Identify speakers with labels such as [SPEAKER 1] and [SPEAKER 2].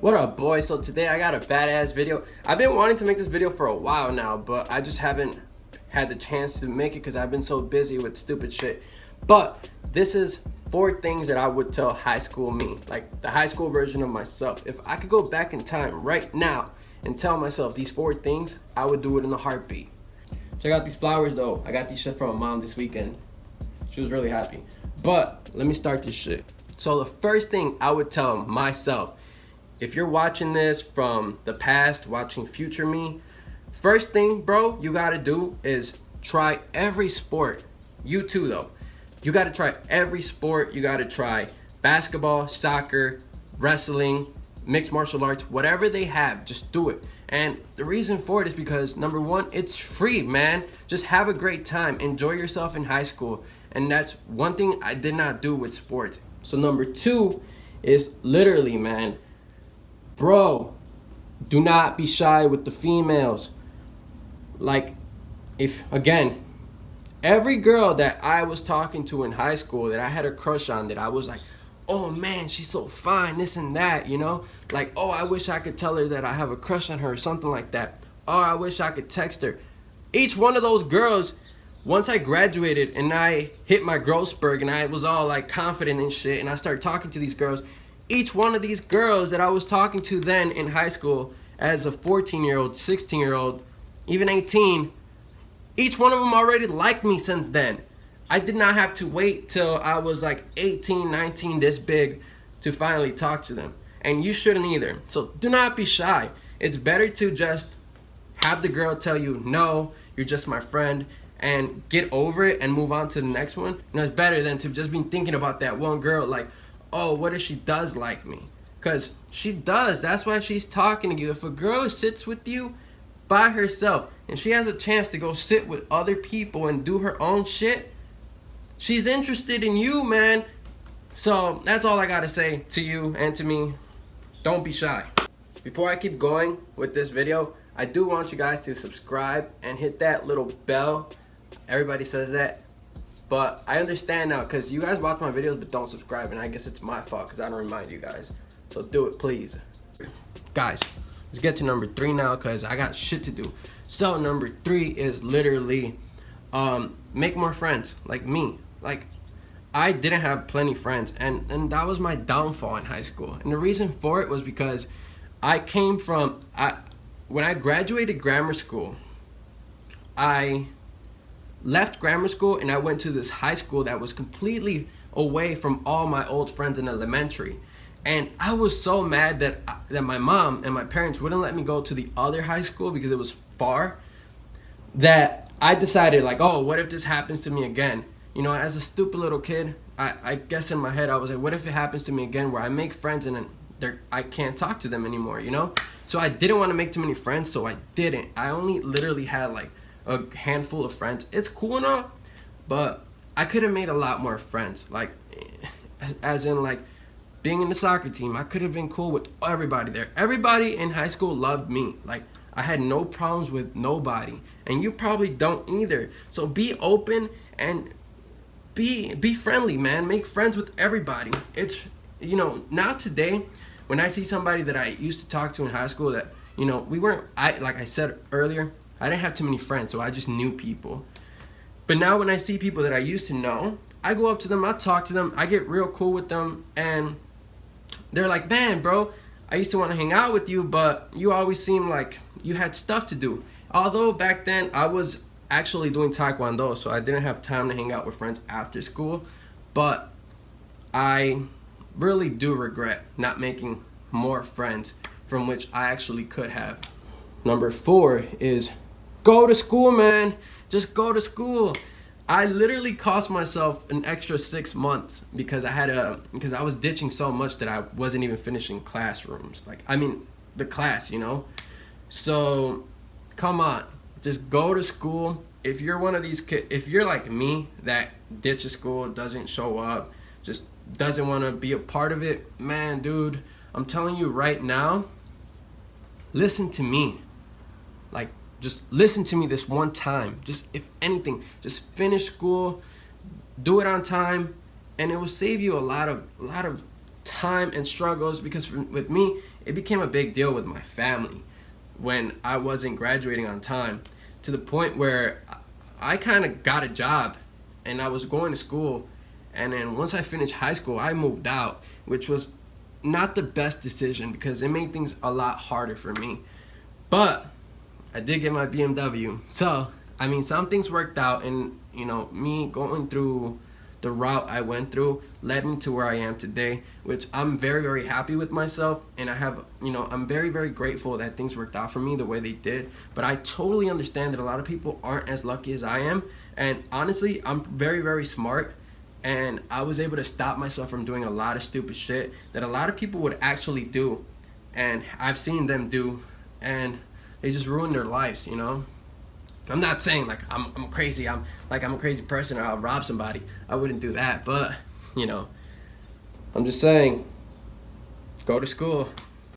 [SPEAKER 1] What up, boys? So today I got a badass video. I've been wanting to make this video for a while now, but I just haven't had the chance to make it because I've been so busy with stupid shit. But this is 4 things that I would tell high school me, like the high school version of myself. If I could go back in time right now and tell myself these 4 things, I would do it in a heartbeat. Check out these flowers though. I got these shit from my mom this weekend. She was really happy. But let me start this shit. So the first thing I would tell myself, if you're watching this from the past, watching future me, first thing, bro, you gotta do is try every sport. You too, though. You gotta try every sport. You gotta try basketball, soccer, wrestling, mixed martial arts, whatever they have, just do it. And the reason for it is because, number one, it's free, man. Just have a great time. Enjoy yourself in high school. And that's one thing I did not do with sports. So number 2 is literally, man, bro, do not be shy with the females. Like, if, again, every girl that I was talking to in high school that I had a crush on, that I was like, oh man, she's so fine, this and that, you know? Like, oh, I wish I could tell her that I have a crush on her or something like that. Oh, I wish I could text her. Each one of those girls, once I graduated and I hit my growth spurt and I was all like confident and shit and I started talking to these girls, each one of these girls that I was talking to then in high school as a 14-year-old, 16-year-old, even 18, each one of them already liked me since then. I did not have to wait till I was like 18, 19, this big to finally talk to them. And you shouldn't either. So do not be shy. It's better to just have the girl tell you, no, you're just my friend, and get over it and move on to the next one. You know, it's better than to just be thinking about that one girl like, oh, what if she does like me? Because she does. That's why she's talking to you. If a girl sits with you by herself and she has a chance to go sit with other people and do her own shit, she's interested in you, man. So that's all I gotta say to you and to me. Don't be shy. Before I keep going with this video, I do want you guys to subscribe and hit that little bell. Everybody says that, but I understand now because you guys watch my videos but don't subscribe, and I guess it's my fault because I don't remind you guys. So do it, please. Guys, let's get to number 3 now because I got shit to do. So number 3 is literally make more friends like me. Like, I didn't have plenty friends, and that was my downfall in high school. And the reason for it was because I came from, when I graduated grammar school, I left grammar school and I went to this high school that was completely away from all my old friends in elementary. And I was so mad that my mom and my parents wouldn't let me go to the other high school because it was far, that I decided, like, oh, what if this happens to me again? You know, as a stupid little kid, I guess in my head I was like, what if it happens to me again where I make friends and then I can't talk to them anymore, you know? So I didn't want to make too many friends, so I didn't. I only literally had like a handful of friends. It's cool and all, but I could have made a lot more friends. Like, as in like being in the soccer team, I could have been cool with everybody there. Everybody in high school loved me. Like, I had no problems with nobody, and you probably don't either. So be open and be friendly, man. Make friends with everybody. It's, you know, now today, when I see somebody that I used to talk to in high school that, you know, like I said earlier, I didn't have too many friends, so I just knew people. But now when I see people that I used to know, I go up to them, I talk to them, I get real cool with them, and they're like, man, bro, I used to want to hang out with you, but you always seemed like you had stuff to do. Although back then I was actually doing Taekwondo, so I didn't have time to hang out with friends after school, but I really do regret not making more friends, from which I actually could have. Number 4 is go to school, man. Just go to school. I literally cost myself an extra 6 months because I was ditching so much that I wasn't even finishing classrooms. Like, I mean, the class, you know? So, come on. Just go to school. If you're one of these kids, if you're like me that ditches school, doesn't show up, just doesn't want to be a part of it, man, dude, I'm telling you right now, listen to me. Like, just listen to me this one time. Just, if anything, just finish school, do it on time, and it will save you a lot of time and struggles, because with me, it became a big deal with my family when I wasn't graduating on time, to the point where I kind of got a job and I was going to school, and then once I finished high school, I moved out, which was not the best decision because it made things a lot harder for me. But I did get my BMW. So, I mean, some things worked out, and, you know, me going through the route I went through led me to where I am today, which I'm very, very happy with myself. And I have, you know, I'm very, very grateful that things worked out for me the way they did. But I totally understand that a lot of people aren't as lucky as I am. And honestly, I'm very, very smart. And I was able to stop myself from doing a lot of stupid shit that a lot of people would actually do. And I've seen them do. And they just ruin their lives, you know? I'm not saying like I'm crazy. I'm a crazy person, or I'll rob somebody. I wouldn't do that, but you know, I'm just saying, go to school.